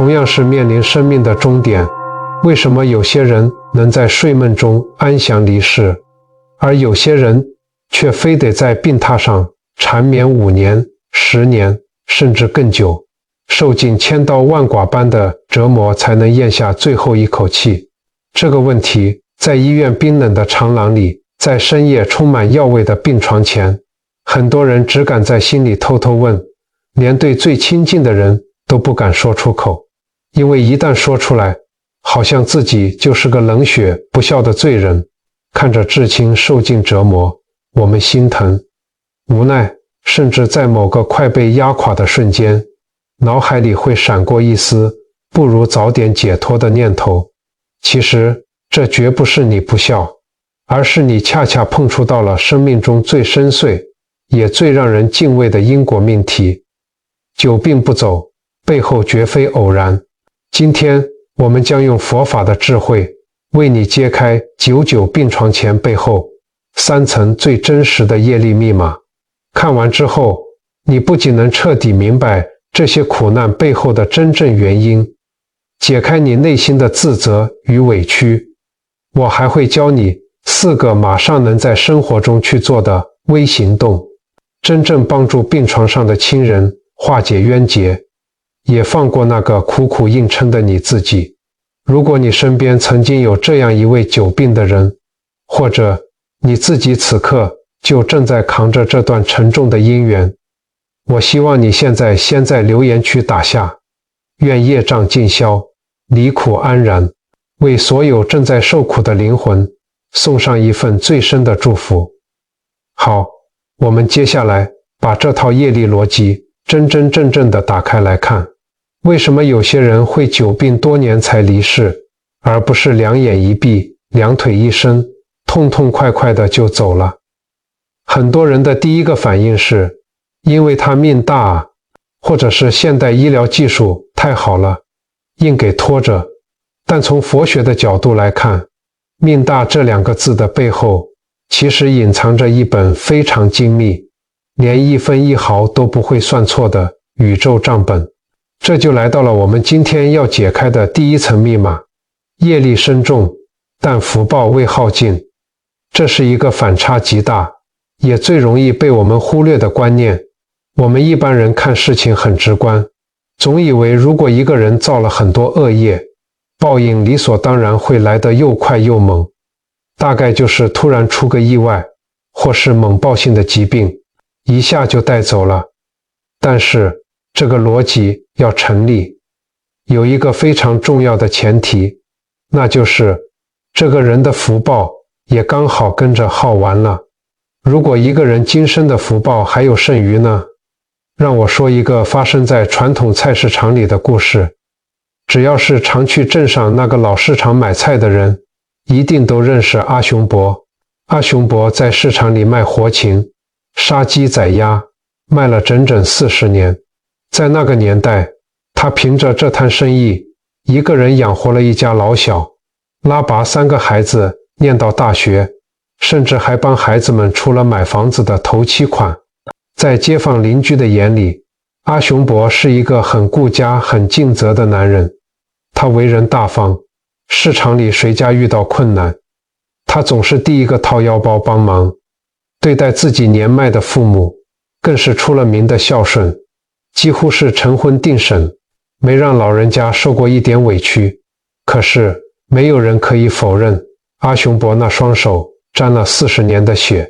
同样是面临生命的终点，为什么有些人能在睡梦中安详离世，而有些人却非得在病榻上缠绵5年、10年，甚至更久，受尽千刀万剐般的折磨才能咽下最后一口气？这个问题在医院冰冷的长廊里，在深夜充满药味的病床前，很多人只敢在心里偷偷问，连对最亲近的人都不敢说出口，因为一旦说出来，好像自己就是个冷血不孝的罪人。看着至亲受尽折磨，我们心疼、无奈，甚至在某个快被压垮的瞬间，脑海里会闪过一丝不如早点解脱的念头。其实这绝不是你不孝，而是你恰恰碰触到了生命中最深邃也最让人敬畏的因果命题。久病不走，背后绝非偶然。今天我们将用佛法的智慧为你揭开99病床前背后3层最真实的业力密码。看完之后，你不仅能彻底明白这些苦难背后的真正原因，解开你内心的自责与委屈，我还会教你4个马上能在生活中去做的微行动，真正帮助病床上的亲人化解冤结，也放过那个苦苦硬撑的你自己。如果你身边曾经有这样一位久病的人，或者你自己此刻就正在扛着这段沉重的因缘，我希望你现在先在留言区打下愿业障尽消，离苦安然，为所有正在受苦的灵魂送上一份最深的祝福。好，我们接下来把这套业力逻辑真真正正地打开来看，为什么有些人会久病多年才离世，而不是2眼一闭、2腿一伸，痛痛快快的就走了？很多人的第一个反应是，因为他命大啊，或者是现代医疗技术太好了，硬给拖着。但从佛学的角度来看，命大这2个字的背后，其实隐藏着一本非常精密，连1分1毫都不会算错的宇宙账本。这就来到了我们今天要解开的第1层密码：业力深重，但福报未耗尽。这是一个反差极大，也最容易被我们忽略的观念。我们一般人看事情很直观，总以为如果一个人造了很多恶业，报应理所当然会来得又快又猛，大概就是突然出个意外，或是猛爆性的疾病，一下就带走了。但是这个逻辑要成立，有一个非常重要的前提，那就是这个人的福报也刚好跟着耗完了。如果一个人今生的福报还有剩余呢？让我说一个发生在传统菜市场里的故事。只要是常去镇上那个老市场买菜的人，一定都认识阿雄伯。阿雄伯在市场里卖活禽、杀鸡宰鸭，卖了整整40年。在那个年代，他凭着这摊生意，一个人养活了一家老小，拉拔3个孩子念到大学，甚至还帮孩子们出了买房子的头期款。在街坊邻居的眼里，阿雄伯是一个很顾家、很尽责的男人。他为人大方，市场里谁家遇到困难，他总是第一个掏腰包帮忙。对待自己年迈的父母，更是出了名的孝顺，几乎是晨昏定省，没让老人家受过一点委屈。可是没有人可以否认，阿雄伯那双手沾了40年的血。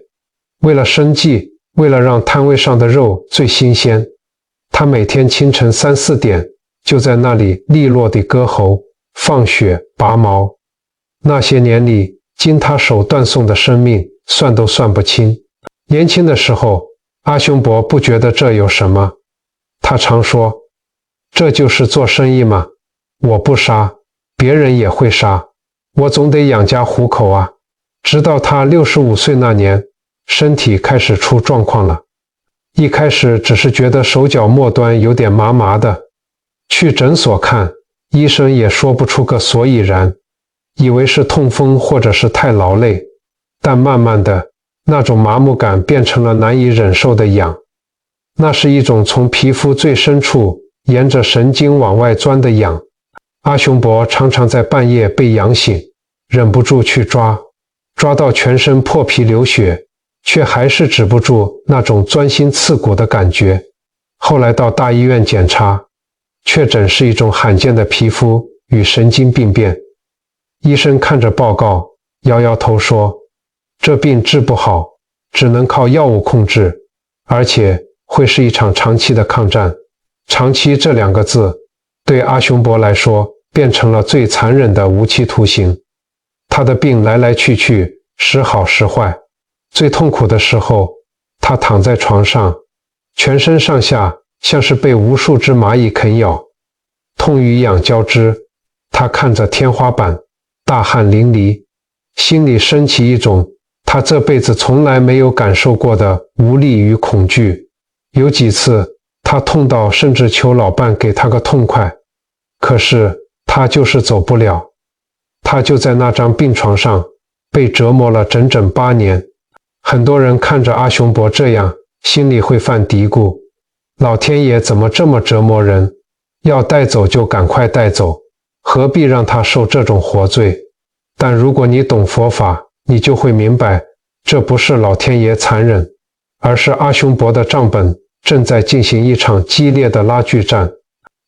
为了生计，为了让摊位上的肉最新鲜，他每天清晨3、4点就在那里利落地割喉、放血、拔毛。那些年里经他手断送的生命算都算不清。年轻的时候，阿雄伯不觉得这有什么，他常说，这就是做生意嘛，我不杀，别人也会杀，我总得养家糊口啊。直到他65岁那年，身体开始出状况了。一开始只是觉得手脚末端有点麻麻的，去诊所看，医生也说不出个所以然，以为是痛风或者是太劳累。但慢慢的，那种麻木感变成了难以忍受的痒，那是一种从皮肤最深处沿着神经往外钻的痒。阿雄伯常常在半夜被痒醒，忍不住去抓到全身破皮流血，却还是止不住那种钻心刺骨的感觉。后来到大医院检查，确诊是一种罕见的皮肤与神经病变。医生看着报告，摇摇头说，这病治不好，只能靠药物控制，而且会是一场长期的抗战。长期这2个字对阿雄伯来说变成了最残忍的无期徒刑。他的病来来去去，时好时坏，最痛苦的时候，他躺在床上，全身上下像是被无数只蚂蚁啃咬，痛与痒交织。他看着天花板，大汗淋漓，心里升起一种他这辈子从来没有感受过的无力与恐惧。有几次他痛到甚至求老伴给他个痛快，可是他就是走不了。他就在那张病床上被折磨了整整8年。很多人看着阿雄伯这样，心里会犯嘀咕，老天爷怎么这么折磨人，要带走就赶快带走，何必让他受这种活罪？但如果你懂佛法，你就会明白，这不是老天爷残忍，而是阿雄伯的账本正在进行一场激烈的拉锯战。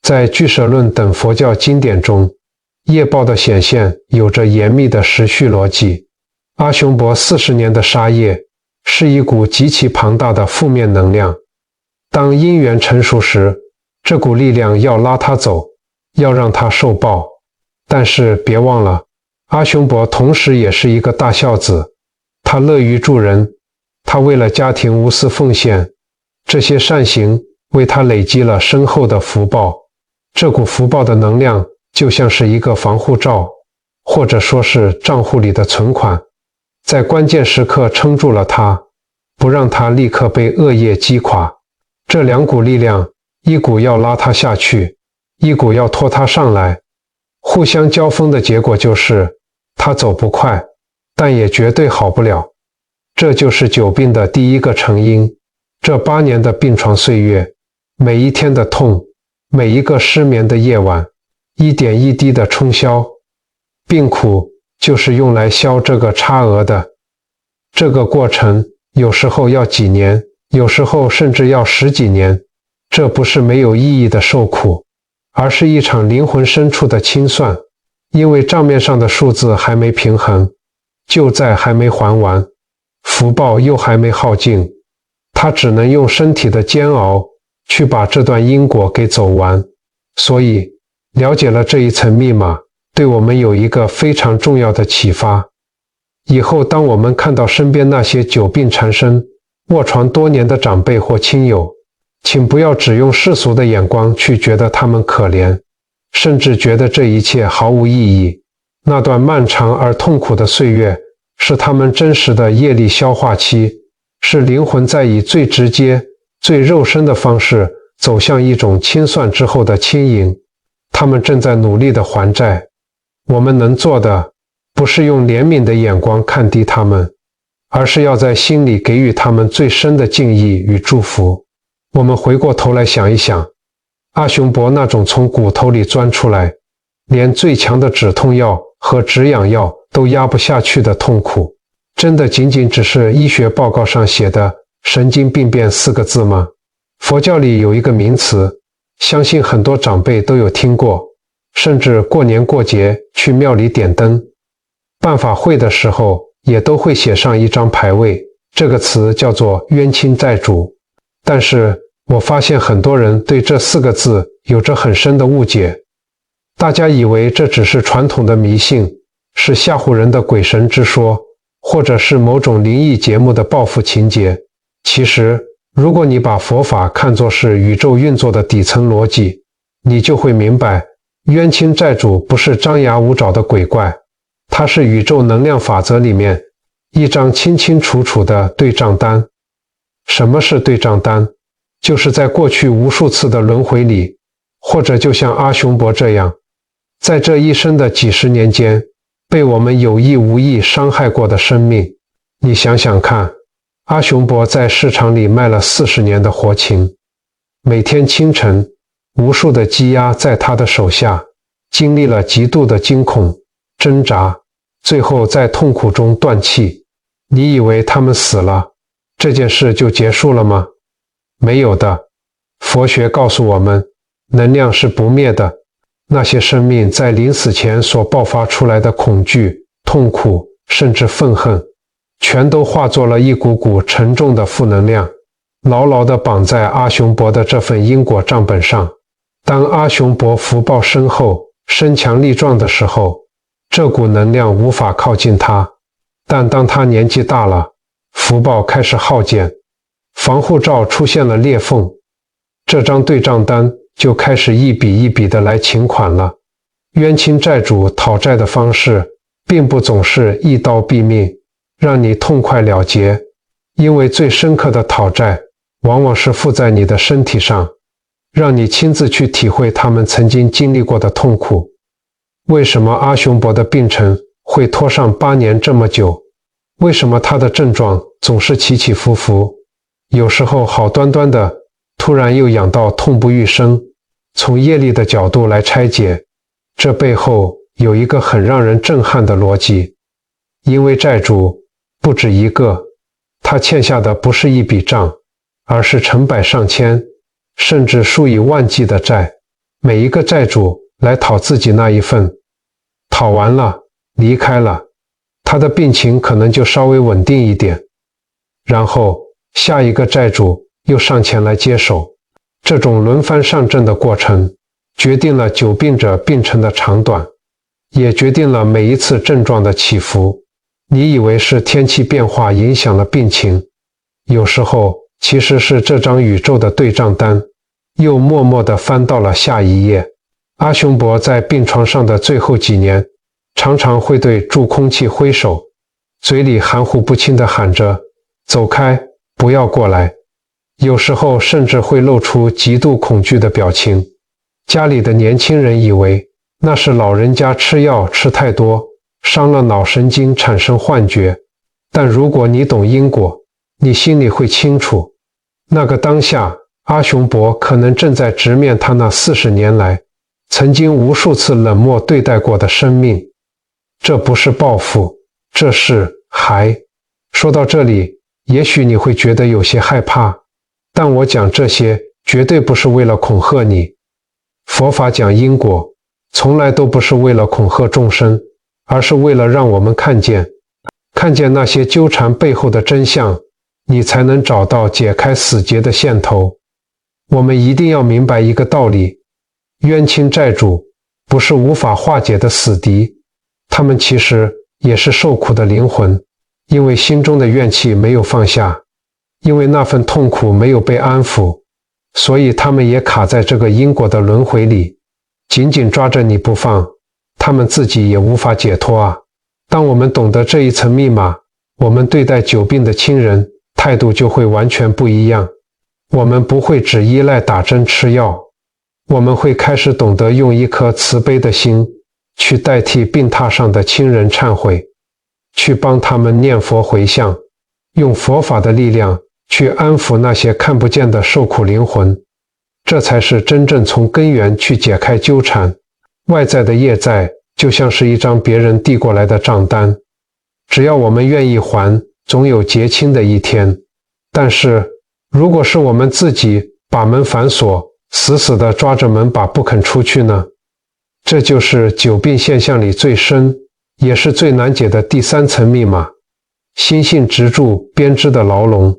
在俱舍论等佛教经典中，业报的显现有着严密的时序逻辑。阿雄伯40年的杀业是一股极其庞大的负面能量，当因缘成熟时，这股力量要拉他走，要让他受报。但是别忘了，阿雄伯同时也是一个大孝子，他乐于助人，他为了家庭无私奉献，这些善行为他累积了深厚的福报。这股福报的能量就像是一个防护罩，或者说是账户里的存款，在关键时刻撑住了他，不让他立刻被恶业击垮。这2股力量，一股要拉他下去，一股要拖他上来，互相交锋的结果就是他走不快，但也绝对好不了。这就是久病的第一个成因。这8年的病床岁月，每一天的痛，每一个失眠的夜晚，一点一滴的冲消。病苦就是用来消这个差额的。这个过程有时候要几年，有时候甚至要10几年。这不是没有意义的受苦，而是一场灵魂深处的清算。因为账面上的数字还没平衡，旧债还没还完，福报又还没耗尽，他只能用身体的煎熬去把这段因果给走完。所以了解了这一层密码，对我们有一个非常重要的启发。以后当我们看到身边那些久病缠身、卧床多年的长辈或亲友，请不要只用世俗的眼光去觉得他们可怜，甚至觉得这一切毫无意义。那段漫长而痛苦的岁月，是他们真实的业力消化期，是灵魂在以最直接、最肉身的方式走向一种清算之后的轻盈。他们正在努力地还债。我们能做的，不是用怜悯的眼光看低他们，而是要在心里给予他们最深的敬意与祝福。我们回过头来想一想，阿雄伯那种从骨头里钻出来，连最强的止痛药和止痒药都压不下去的痛苦，真的仅仅只是医学报告上写的神经病变4个字吗？佛教里有一个名词，相信很多长辈都有听过，甚至过年过节去庙里点灯，办法会的时候也都会写上一张牌位，这个词叫做冤亲债主。但是我发现很多人对这4个字有着很深的误解，大家以为这只是传统的迷信，是吓唬人的鬼神之说，或者是某种灵异节目的报复情节。其实如果你把佛法看作是宇宙运作的底层逻辑，你就会明白，冤亲债主不是张牙舞爪的鬼怪，它是宇宙能量法则里面一张清清楚楚的对账单。什么是对账单？就是在过去无数次的轮回里，或者就像阿雄伯这样，在这一生的几十年间，被我们有意无意伤害过的生命。你想想看，阿雄伯在市场里卖了40年的活禽，每天清晨无数的积压在他的手下，经历了极度的惊恐、挣扎，最后在痛苦中断气。你以为他们死了，这件事就结束了吗？没有的。佛学告诉我们，能量是不灭的。那些生命在临死前所爆发出来的恐惧、痛苦，甚至愤恨，全都化作了一股股沉重的负能量，牢牢地绑在阿雄博的这份因果账本上。当阿雄博福报深厚、身强力壮的时候，这股能量无法靠近他。但当他年纪大了，福报开始耗减，防护罩出现了裂缝，这张对账单就开始一笔一笔的来请款了。冤亲债主讨债的方式并不总是一刀毙命，让你痛快了结，因为最深刻的讨债往往是附在你的身体上，让你亲自去体会他们曾经经历过的痛苦。为什么阿雄博的病程会拖上8年这么久？为什么他的症状总是起起伏伏？有时候好端端的，突然又痒到痛不欲生。从业力的角度来拆解，这背后有一个很让人震撼的逻辑。因为债主不止一个，他欠下的不是一笔账，而是成百上千，甚至数以万计的债。每一个债主来讨自己那一份，讨完了，离开了，他的病情可能就稍微稳定一点，然后下一个债主又上前来接手。这种轮番上阵的过程，决定了久病者病程的长短，也决定了每一次症状的起伏。你以为是天气变化影响了病情，有时候其实是这张宇宙的对账单又默默地翻到了下一页。阿雄博在病床上的最后几年，常常会对助空气挥手，嘴里含糊不清地喊着走开，不要过来。有时候甚至会露出极度恐惧的表情。家里的年轻人以为那是老人家吃药吃太多，伤了脑神经产生幻觉。但如果你懂因果，你心里会清楚，那个当下，阿雄博可能正在直面他那40年来曾经无数次冷漠对待过的生命。这不是报复，这是还。说到这里，也许你会觉得有些害怕，但我讲这些绝对不是为了恐吓你。佛法讲因果，从来都不是为了恐吓众生，而是为了让我们看见那些纠缠背后的真相，你才能找到解开死结的线头。我们一定要明白一个道理，冤亲债主不是无法化解的死敌，他们其实也是受苦的灵魂，因为心中的怨气没有放下，因为那份痛苦没有被安抚，所以他们也卡在这个因果的轮回里，紧紧抓着你不放，他们自己也无法解脱啊。当我们懂得这一层密码，我们对待久病的亲人态度就会完全不一样。我们不会只依赖打针吃药，我们会开始懂得用一颗慈悲的心去代替病榻上的亲人忏悔，去帮他们念佛回向，用佛法的力量去安抚那些看不见的受苦灵魂。这才是真正从根源去解开纠缠。外在的业债就像是一张别人递过来的账单，只要我们愿意还，总有结清的一天。但是如果是我们自己把门反锁，死死地抓着门把不肯出去呢？这就是久病现象里最深也是最难解的第3层密码，心性执著编织的牢笼。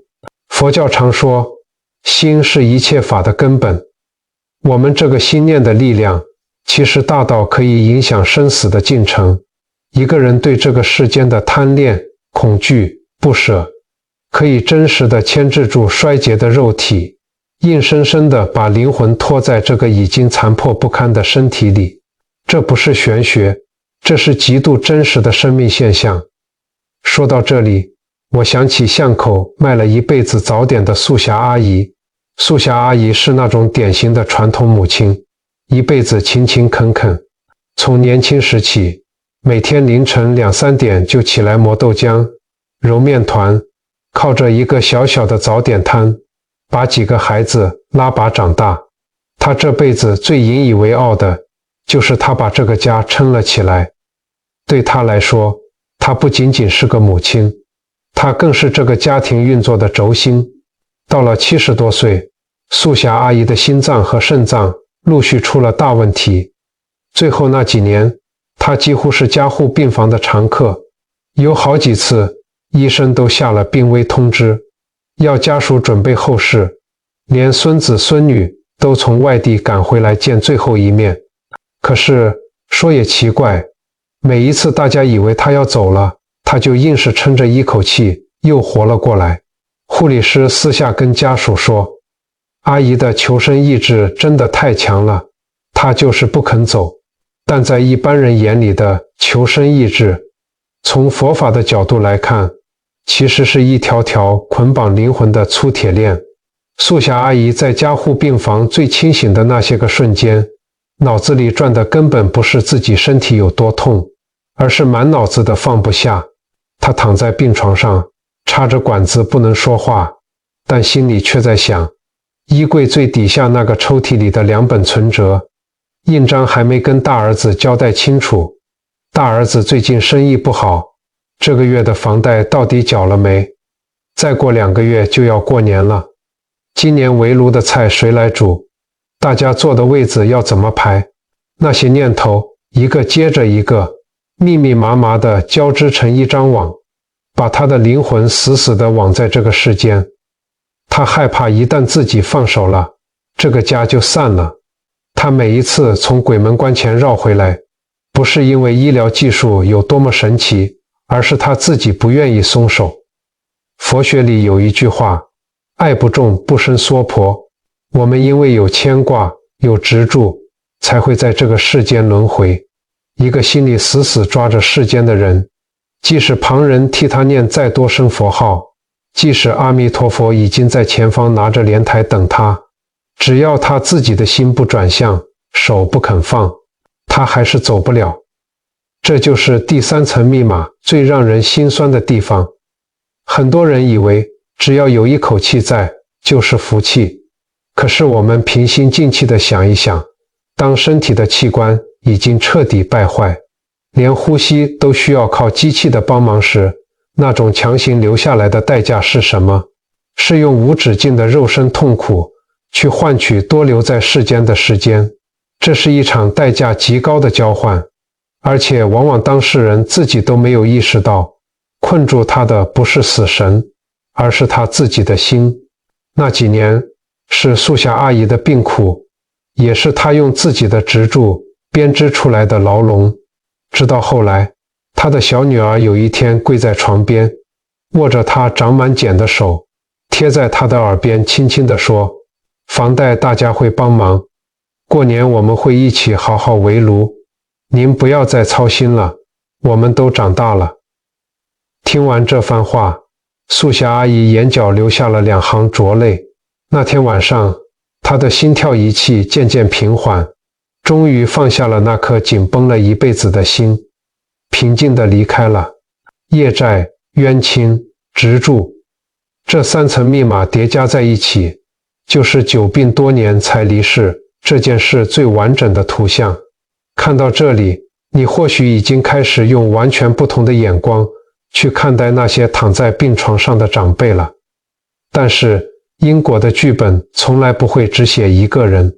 佛教常说，心是一切法的根本。我们这个心念的力量其实大到可以影响生死的进程。一个人对这个世间的贪恋、恐惧、不舍，可以真实地牵制住衰竭的肉体，硬生生地把灵魂拖在这个已经残破不堪的身体里。这不是玄学，这是极度真实的生命现象。说到这里，我想起巷口卖了一辈子早点的素霞阿姨。素霞阿姨是那种典型的传统母亲，一辈子勤勤恳恳，从年轻时起，每天凌晨2、3点就起来磨豆浆、揉面团，靠着一个小小的早点摊，把几个孩子拉拔长大。她这辈子最引以为傲的，就是她把这个家撑了起来。对她来说，她不仅仅是个母亲，她更是这个家庭运作的轴心。到了70多岁，素霞阿姨的心脏和肾脏陆续出了大问题，最后那几年，她几乎是加护病房的常客，有好几次医生都下了病危通知，要家属准备后事，连孙子孙女都从外地赶回来见最后一面。可是说也奇怪，每一次大家以为她要走了，她就硬是撑着一口气又活了过来。护理师私下跟家属说，阿姨的求生意志真的太强了，她就是不肯走。但在一般人眼里的求生意志，从佛法的角度来看，其实是一条条捆绑灵魂的粗铁链。素霞阿姨在加护病房最清醒的那些个瞬间，脑子里转的根本不是自己身体有多痛，而是满脑子的放不下。她躺在病床上，插着管子不能说话，但心里却在想，衣柜最底下那个抽屉里的2本存折，印章还没跟大儿子交代清楚。大儿子最近生意不好，这个月的房贷到底缴了没？再过2个月就要过年了，今年围炉的菜谁来煮？大家坐的位子要怎么排？那些念头一个接着一个，密密麻麻地交织成一张网，把他的灵魂死死地网在这个世间。他害怕一旦自己放手了，这个家就散了。他每一次从鬼门关前绕回来，不是因为医疗技术有多么神奇，而是他自己不愿意松手。佛学里有一句话，爱不重，不生娑婆。我们因为有牵挂，有执着，才会在这个世间轮回。一个心里死死抓着世间的人，即使旁人替他念再多声佛号，即使阿弥陀佛已经在前方拿着莲台等他，只要他自己的心不转向，手不肯放，他还是走不了。这就是第3层密码最让人心酸的地方。很多人以为只要有一口气在，就是福气。可是我们平心静气地想一想，当身体的器官已经彻底败坏，连呼吸都需要靠机器的帮忙时，那种强行留下来的代价是什么？是用无止境的肉身痛苦去换取多留在世间的时间。这是一场代价极高的交换，而且往往当事人自己都没有意识到，困住他的不是死神，而是他自己的心。那几年是素霞阿姨的病苦，也是她用自己的执着编织出来的牢笼。直到后来，她的小女儿有一天跪在床边，握着她长满茧的手，贴在她的耳边轻轻地说，房贷大家会帮忙，过年我们会一起好好围炉，您不要再操心了，我们都长大了。听完这番话，素霞阿姨眼角流下了2行浊泪。那天晚上，她的心跳仪器渐渐平缓，终于放下了那颗紧绷了一辈子的心，平静地离开了。业债、冤亲、执着，这3层密码叠加在一起，就是久病多年才离世这件事最完整的图像。看到这里，你或许已经开始用完全不同的眼光去看待那些躺在病床上的长辈了。但是因果的剧本从来不会只写一个人，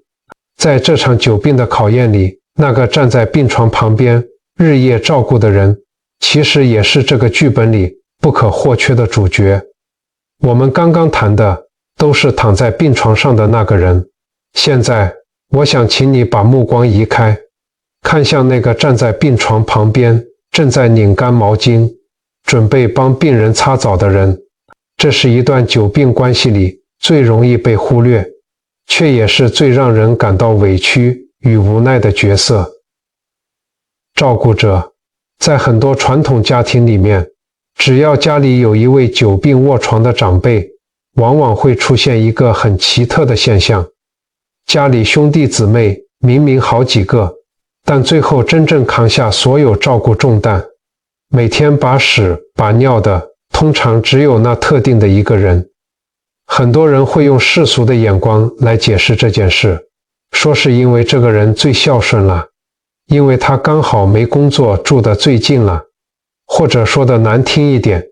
在这场久病的考验里，那个站在病床旁边日夜照顾的人，其实也是这个剧本里不可或缺的主角。我们刚刚谈的都是躺在病床上的那个人，现在我想请你把目光移开，看向那个站在病床旁边正在拧干毛巾，准备帮病人擦澡的人。这是一段久病关系里最容易被忽略，却也是最让人感到委屈与无奈的角色。照顾者，在很多传统家庭里面，只要家里有一位久病卧床的长辈，往往会出现一个很奇特的现象，家里兄弟姊妹明明好几个，但最后真正扛下所有照顾重担，每天把屎把尿的通常只有那特定的一个人。很多人会用世俗的眼光来解释这件事，说是因为这个人最孝顺了，因为他刚好没工作，住得最近了，或者说的难听一点，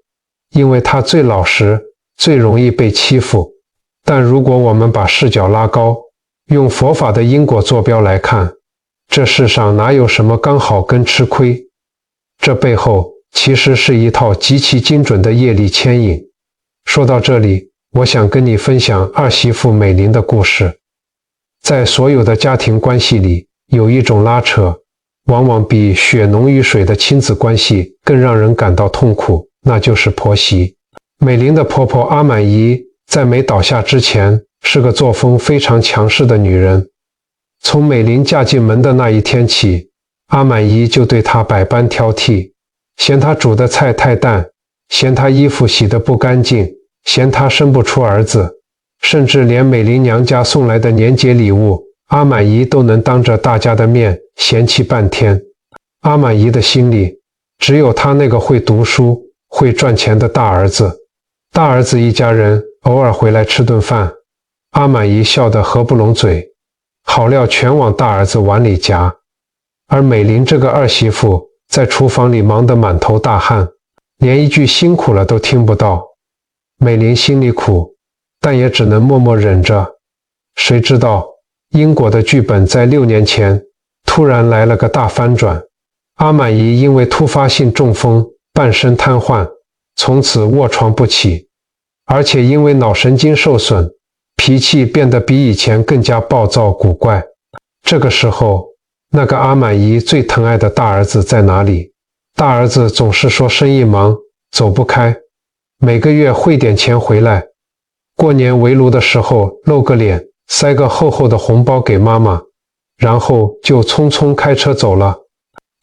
因为他最老实，最容易被欺负。但如果我们把视角拉高，用佛法的因果坐标来看，这世上哪有什么刚好跟吃亏？这背后其实是一套极其精准的业力牵引。说到这里，我想跟你分享二媳妇美玲的故事。在所有的家庭关系里，有一种拉扯，往往比血浓于水的亲子关系更让人感到痛苦，那就是婆媳。美玲的婆婆阿满姨在没倒下之前，是个作风非常强势的女人。从美玲嫁进门的那一天起，阿满姨就对她百般挑剔，嫌她煮的菜太淡，嫌她衣服洗得不干净，嫌她生不出儿子，甚至连美玲娘家送来的年节礼物，阿满姨都能当着大家的面嫌弃半天。阿满姨的心里只有她那个会读书、会赚钱的大儿子。大儿子一家人偶尔回来吃顿饭，阿满姨笑得合不拢嘴，好料全往大儿子碗里夹。而美玲这个二媳妇在厨房里忙得满头大汗，连一句辛苦了都听不到。美玲心里苦，但也只能默默忍着。谁知道因果的剧本在6年前突然来了个大翻转。阿满姨因为突发性中风，半身瘫痪，从此卧床不起，而且因为脑神经受损，脾气变得比以前更加暴躁古怪。这个时候，那个阿满姨最疼爱的大儿子在哪里？大儿子总是说生意忙，走不开，每个月汇点钱回来，过年围炉的时候露个脸，塞个厚厚的红包给妈妈，然后就匆匆开车走了。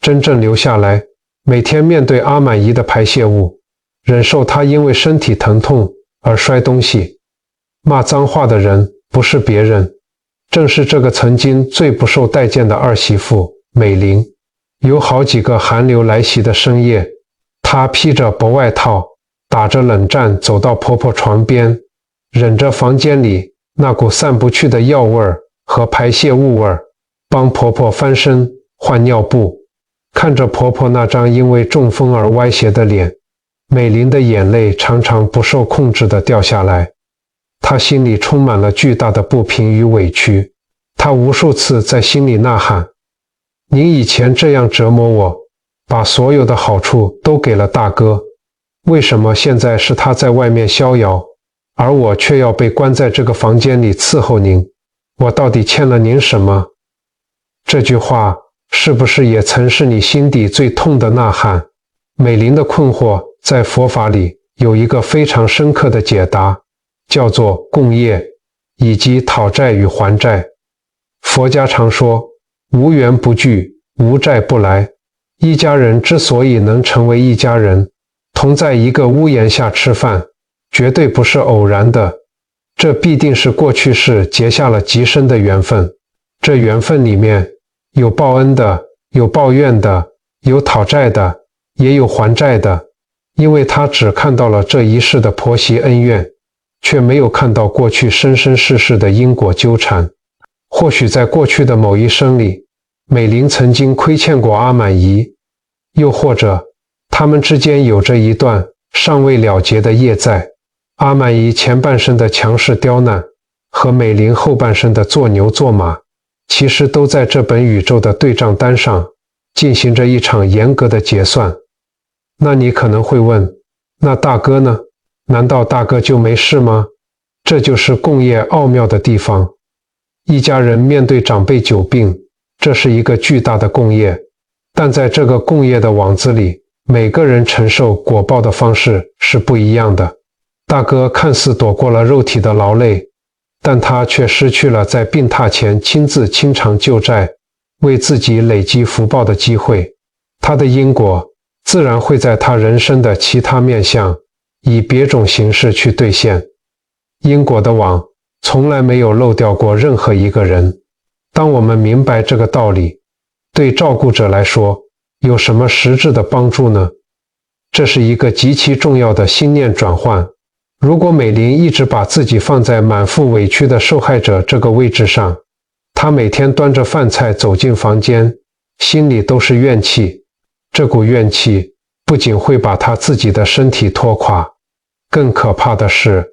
真正留下来，每天面对阿满姨的排泄物，忍受她因为身体疼痛而摔东西、骂脏话的人，不是别人，正是这个曾经最不受待见的二媳妇美玲。有好几个寒流来袭的深夜，她披着薄外套，打着冷战走到婆婆床边，忍着房间里那股散不去的药味和排泄物味，帮婆婆翻身换尿布。看着婆婆那张因为中风而歪斜的脸，美玲的眼泪常常不受控制地掉下来。她心里充满了巨大的不平与委屈，她无数次在心里呐喊：您以前这样折磨我，把所有的好处都给了大哥，为什么现在是他在外面逍遥，而我却要被关在这个房间里伺候您？我到底欠了您什么？这句话是不是也曾是你心底最痛的呐喊？美玲的困惑在佛法里有一个非常深刻的解答，叫做共业以及讨债与还债。佛家常说无缘不聚，无债不来。一家人之所以能成为一家人，同在一个屋檐下吃饭，绝对不是偶然的，这必定是过去世结下了极深的缘分。这缘分里面有报恩的，有抱怨的，有讨债的，也有还债的。因为他只看到了这一世的婆媳恩怨，却没有看到过去生生世世的因果纠缠。或许在过去的某一生里，美玲曾经亏欠过阿满姨，又或者他们之间有着一段尚未了结的业债。阿满姨前半生的强势刁难，和美玲后半生的做牛做马，其实都在这本宇宙的对账单上进行着一场严格的结算。那你可能会问，那大哥呢？难道大哥就没事吗？这就是共业奥妙的地方。一家人面对长辈久病，这是一个巨大的共业，但在这个共业的网子里，每个人承受果报的方式是不一样的。大哥看似躲过了肉体的劳累，但他却失去了在病榻前亲自清偿旧债，为自己累积福报的机会。他的因果自然会在他人生的其他面向以别种形式去兑现。因果的网从来没有漏掉过任何一个人。当我们明白这个道理，对照顾者来说有什么实质的帮助呢？这是一个极其重要的心念转换。如果美玲一直把自己放在满腹委屈的受害者这个位置上，她每天端着饭菜走进房间，心里都是怨气。这股怨气不仅会把她自己的身体拖垮，更可怕的是，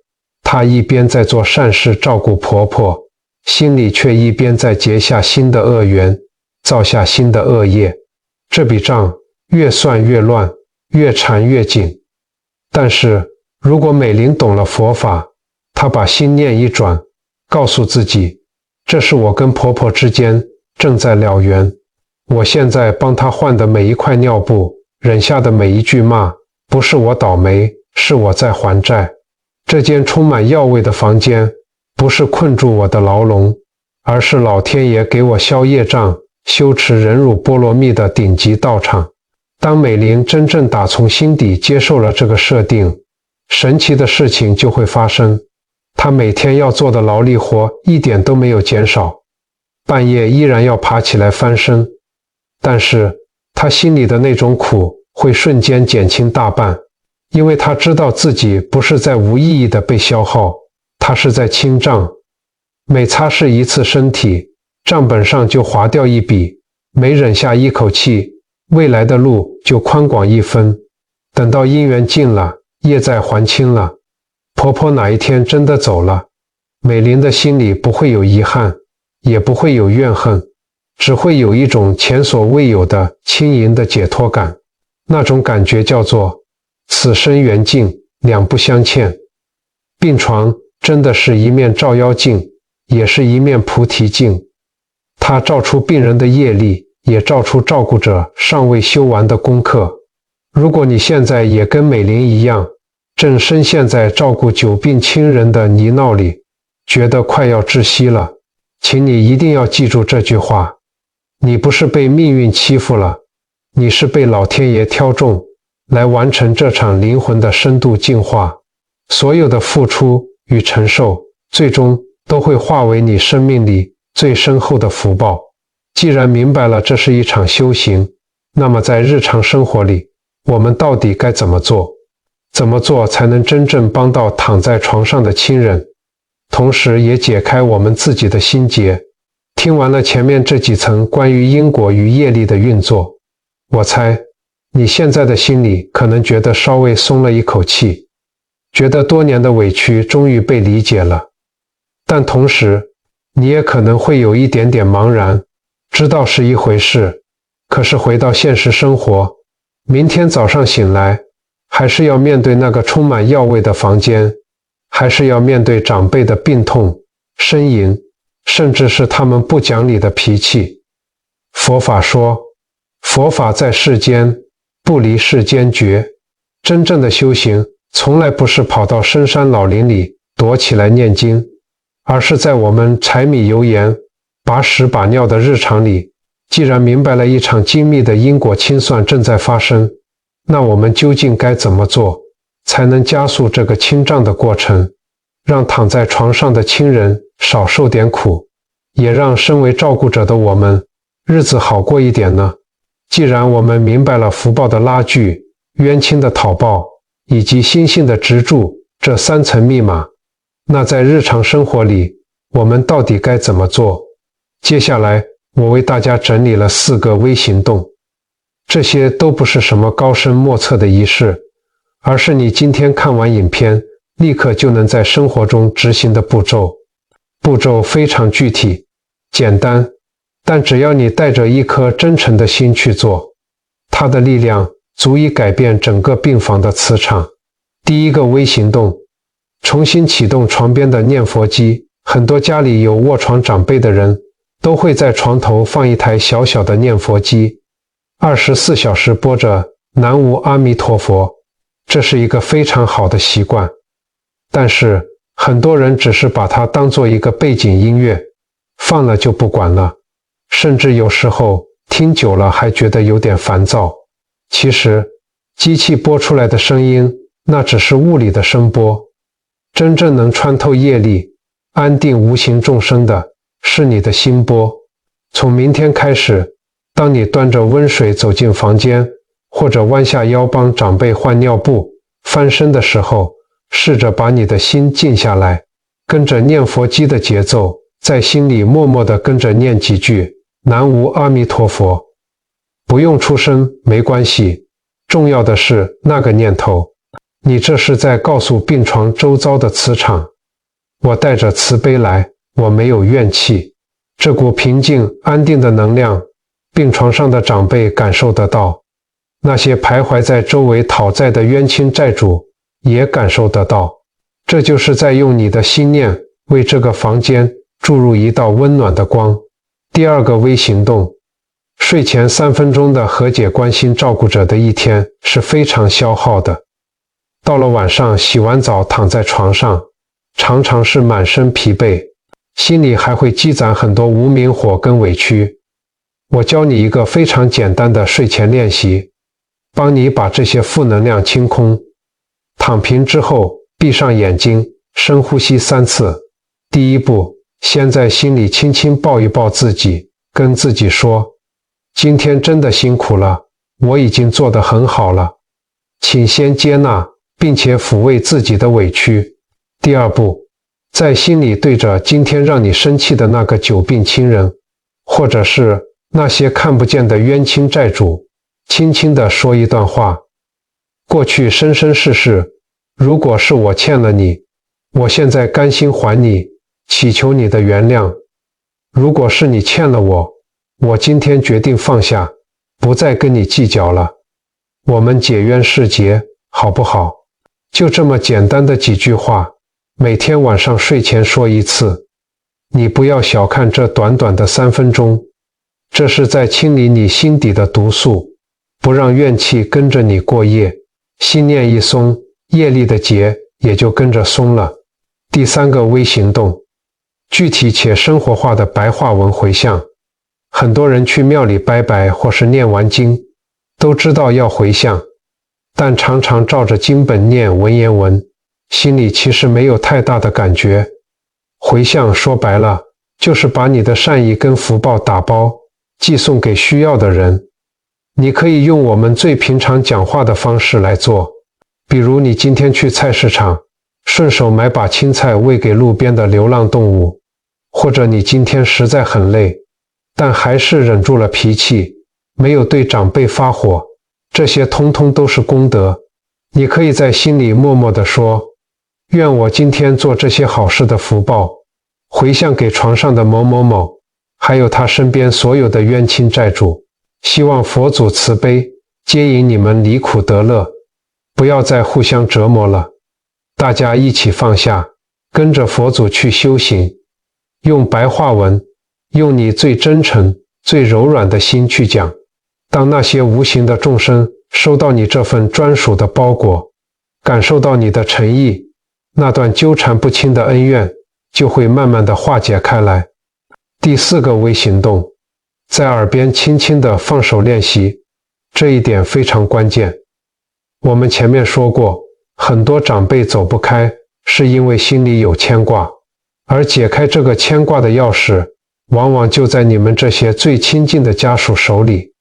她一边在做善事照顾婆婆，心里却一边在结下新的恶缘，造下新的恶业。这笔账越算越乱，越缠越紧。但是如果美玲懂了佛法，她把心念一转，告诉自己，这是我跟婆婆之间正在了缘，我现在帮她换的每一块尿布，忍下的每一句骂，不是我倒霉，是我在还债。这间充满药味的房间，不是困住我的牢笼，而是老天爷给我消业障、修持忍辱波罗蜜的顶级道场。当美玲真正打从心底接受了这个设定，神奇的事情就会发生。她每天要做的劳力活一点都没有减少，半夜依然要爬起来翻身，但是她心里的那种苦会瞬间减轻大半，因为她知道自己不是在无意义的被消耗，她是在清账。每擦拭一次身体，账本上就划掉一笔，每忍下一口气，未来的路就宽广一分。等到姻缘尽了，业债还清了，婆婆哪一天真的走了，美玲的心里不会有遗憾，也不会有怨恨，只会有一种前所未有的轻盈的解脱感。那种感觉叫做此生缘尽，两不相欠。病床真的是一面照妖镜，也是一面菩提镜，它照出病人的业力，也照出照顾者尚未修完的功课。如果你现在也跟美玲一样，正深陷在照顾久病亲人的泥淖里，觉得快要窒息了，请你一定要记住这句话，你不是被命运欺负了，你是被老天爷挑中，来完成这场灵魂的深度净化。所有的付出与承受，最终都会化为你生命里最深厚的福报。既然明白了这是一场修行，那么在日常生活里，我们到底该怎么做？怎么做才能真正帮到躺在床上的亲人，同时也解开我们自己的心结？听完了前面这几层关于因果与业力的运作，我猜你现在的心里可能觉得稍微松了一口气，觉得多年的委屈终于被理解了。但同时你也可能会有一点点茫然，知道是一回事，可是回到现实生活，明天早上醒来，还是要面对那个充满药味的房间，还是要面对长辈的病痛、呻吟，甚至是他们不讲理的脾气。佛法说，佛法在世间，不离世间绝。真正的修行，从来不是跑到深山老林里躲起来念经，而是在我们柴米油盐、把屎把尿的日常里，既然明白了一场精密的因果清算正在发生，那我们究竟该怎么做，才能加速这个清账的过程，让躺在床上的亲人少受点苦，也让身为照顾者的我们日子好过一点呢？既然我们明白了福报的拉锯、冤亲的讨报以及心性的执著这三层密码，那在日常生活里，我们到底该怎么做？接下来我为大家整理了4个微行动，这些都不是什么高深莫测的仪式，而是你今天看完影片立刻就能在生活中执行的步骤。步骤非常具体、简单，但只要你带着一颗真诚的心去做，它的力量足以改变整个病房的磁场。第一个微行动，重新启动床边的念佛机。很多家里有卧床长辈的人都会在床头放一台小小的念佛机，24小时播着南无阿弥陀佛，这是一个非常好的习惯。但是很多人只是把它当做一个背景音乐，放了就不管了，甚至有时候听久了还觉得有点烦躁。其实机器播出来的声音，那只是物理的声波，真正能穿透业力、安定无形众生的是你的心波。从明天开始，当你端着温水走进房间，或者弯下腰帮长辈换尿布、翻身的时候，试着把你的心静下来，跟着念佛机的节奏，在心里默默地跟着念几句南无阿弥陀佛。不用出声没关系，重要的是那个念头。你这是在告诉病床周遭的磁场，我带着慈悲来，我没有怨气。这股平静安定的能量，病床上的长辈感受得到，那些徘徊在周围讨债的冤亲债主也感受得到。这就是在用你的心念为这个房间注入一道温暖的光。第二个微行动，睡前3分钟的和解关心照顾者的一天是非常消耗的。到了晚上洗完澡躺在床上，常常是满身疲惫，心里还会积攒很多无名火跟委屈。我教你一个非常简单的睡前练习，帮你把这些负能量清空。躺平之后，闭上眼睛，深呼吸3次。第一步，先在心里轻轻抱一抱自己，跟自己说，今天真的辛苦了，我已经做得很好了。请先接纳并且抚慰自己的委屈。第二步，在心里对着今天让你生气的那个久病亲人，或者是那些看不见的冤亲债主，轻轻地说一段话。过去生生世世，如果是我欠了你，我现在甘心还你，祈求你的原谅。如果是你欠了我，我今天决定放下，不再跟你计较了。我们解冤释结，好不好？就这么简单的几句话，每天晚上睡前说一次。你不要小看这短短的3分钟，这是在清理你心底的毒素，不让怨气跟着你过夜。心念一松，业力的结也就跟着松了。第三个微行动，具体且生活化的白话文回向。很多人去庙里拜拜或是念完经，都知道要回向，但常常照着经本念文言文，心里其实没有太大的感觉。回向说白了，就是把你的善意跟福报打包，寄送给需要的人。你可以用我们最平常讲话的方式来做，比如你今天去菜市场，顺手买把青菜喂给路边的流浪动物，或者你今天实在很累，但还是忍住了脾气，没有对长辈发火，这些通通都是功德。你可以在心里默默地说，愿我今天做这些好事的福报，回向给床上的某某某，还有他身边所有的冤亲债主，希望佛祖慈悲，接引你们离苦得乐，不要再互相折磨了。大家一起放下，跟着佛祖去修行，用白话文，用你最真诚、最柔软的心去讲。当那些无形的众生收到你这份专属的包裹，感受到你的诚意，那段纠缠不清的恩怨就会慢慢的化解开来。第四个微行动，在耳边轻轻地放手练习，这一点非常关键。我们前面说过，很多长辈走不开，是因为心里有牵挂，而解开这个牵挂的钥匙，往往就在你们这些最亲近的家属手里。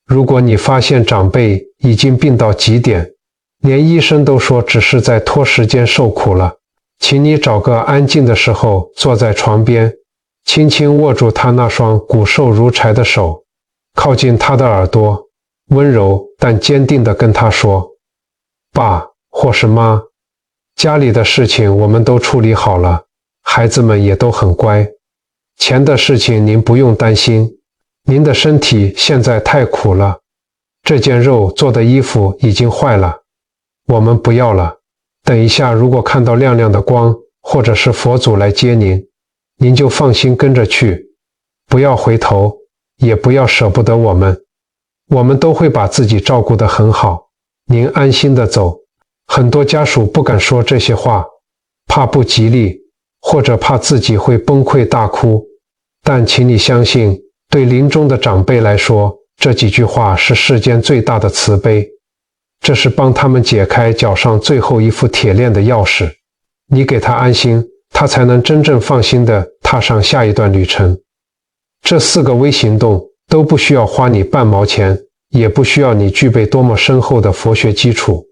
如果你发现长辈已经病到极点，连医生都说只是在拖时间受苦了，请你找个安静的时候坐在床边，轻轻握住他那双骨瘦如柴的手，靠近他的耳朵，温柔但坚定地跟他说，爸或是妈，家里的事情我们都处理好了，孩子们也都很乖，钱的事情您不用担心，您的身体现在太苦了，这件肉做的衣服已经坏了，我们不要了，等一下如果看到亮亮的光，或者是佛祖来接您，您就放心跟着去，不要回头，也不要舍不得我们，我们都会把自己照顾得很好，您安心的走。很多家属不敢说这些话，怕不吉利，或者怕自己会崩溃大哭，但请你相信，对临终的长辈来说，这几句话是世间最大的慈悲，这是帮他们解开脚上最后一副铁链的钥匙。你给他安心，他才能真正放心地踏上下一段旅程。这4个微行动都不需要花你半毛钱，也不需要你具备多么深厚的佛学基础，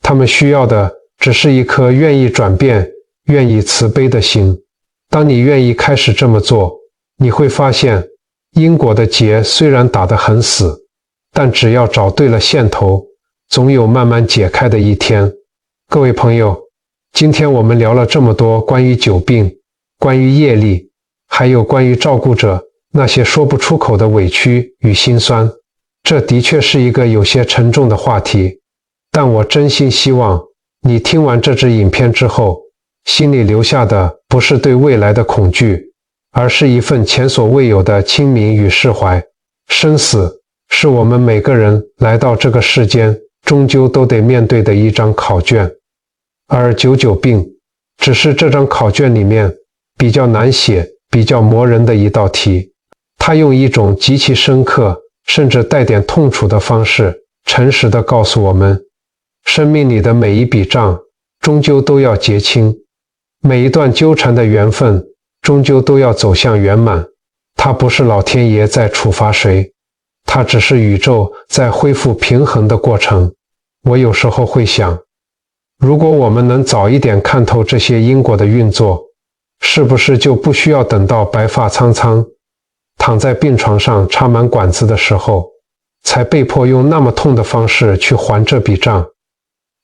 他们需要的只是一颗愿意转变、愿意慈悲的心。当你愿意开始这么做，你会发现，因果的结虽然打得很死，但只要找对了线头，总有慢慢解开的一天。各位朋友，今天我们聊了这么多关于久病，关于业力，还有关于照顾者那些说不出口的委屈与心酸。这的确是一个有些沉重的话题，但我真心希望你听完这支影片之后，心里留下的不是对未来的恐惧，而是一份前所未有的清明与释怀。生死是我们每个人来到这个世间终究都得面对的一张考卷，而久久病只是这张考卷里面比较难写、比较磨人的一道题。它用一种极其深刻甚至带点痛楚的方式，诚实地告诉我们，生命里的每一笔账终究都要结清，每一段纠缠的缘分终究都要走向圆满。它不是老天爷在处罚谁，它只是宇宙在恢复平衡的过程。我有时候会想，如果我们能早一点看透这些因果的运作，是不是就不需要等到白发苍苍，躺在病床上插满管子的时候，才被迫用那么痛的方式去还这笔账？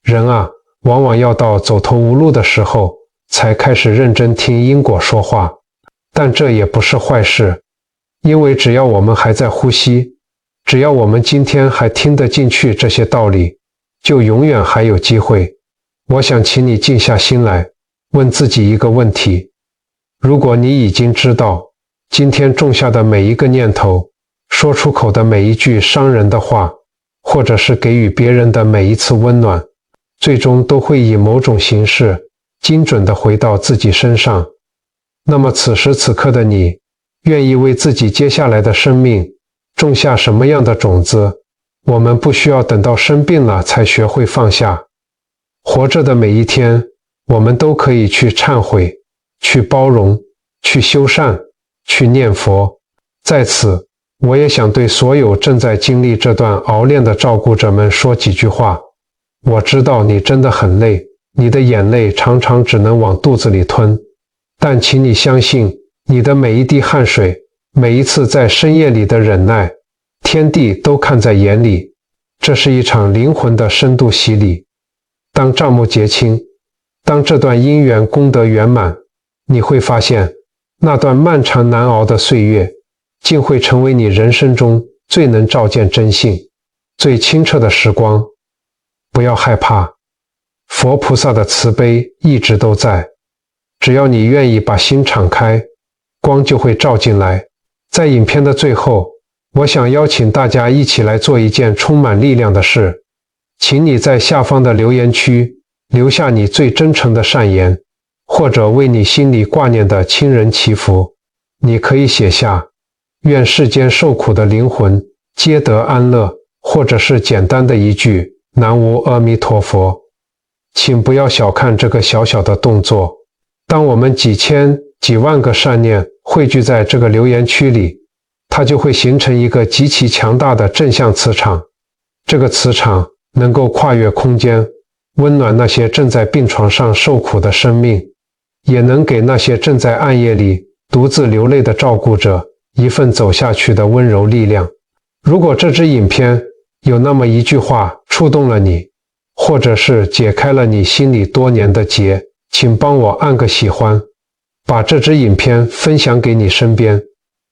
人啊，往往要到走投无路的时候，才开始认真听因果说话。但这也不是坏事，因为只要我们还在呼吸，只要我们今天还听得进去这些道理，就永远还有机会。我想请你静下心来，问自己一个问题：如果你已经知道，今天种下的每一个念头，说出口的每一句伤人的话，或者是给予别人的每一次温暖，最终都会以某种形式精准地回到自己身上，那么此时此刻的你，愿意为自己接下来的生命种下什么样的种子？我们不需要等到生病了才学会放下。活着的每一天，我们都可以去忏悔，去包容，去修善，去念佛。在此，我也想对所有正在经历这段熬炼的照顾者们说几句话。我知道你真的很累，你的眼泪常常只能往肚子里吞，但请你相信，你的每一滴汗水，每一次在深夜里的忍耐，天地都看在眼里。这是一场灵魂的深度洗礼。当账目结清，当这段因缘功德圆满，你会发现，那段漫长难熬的岁月，竟会成为你人生中最能照见真性、最清澈的时光。不要害怕，佛菩萨的慈悲一直都在，只要你愿意把心敞开，光就会照进来。在影片的最后，我想邀请大家一起来做一件充满力量的事，请你在下方的留言区留下你最真诚的善言，或者为你心里挂念的亲人祈福。你可以写下愿世间受苦的灵魂皆得安乐，或者是简单的一句南无阿弥陀佛。请不要小看这个小小的动作，当我们几千几万个善念汇聚在这个留言区里，它就会形成一个极其强大的正向磁场。这个磁场能够跨越空间，温暖那些正在病床上受苦的生命，也能给那些正在暗夜里独自流泪的照顾者一份走下去的温柔力量。如果这支影片有那么一句话触动了你，或者是解开了你心里多年的结，请帮我按个喜欢，把这支影片分享给你身边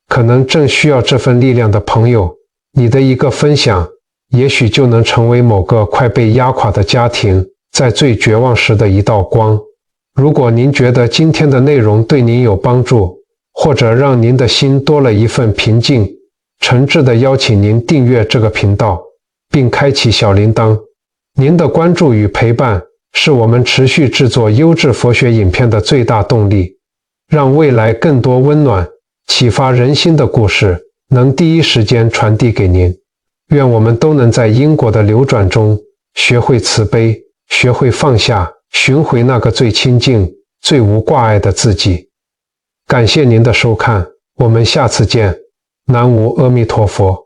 可能正需要这份力量的朋友。你的一个分享，也许就能成为某个快被压垮的家庭在最绝望时的一道光。如果您觉得今天的内容对您有帮助，或者让您的心多了一份平静，诚挚地邀请您订阅这个频道，并开启小铃铛。您的关注与陪伴是我们持续制作优质佛学影片的最大动力，让未来更多温暖、启发人心的故事能第一时间传递给您。愿我们都能在因果的流转中学会慈悲，学会放下，寻回那个最清净、最无挂碍的自己。感谢您的收看，我们下次见。南无阿弥陀佛。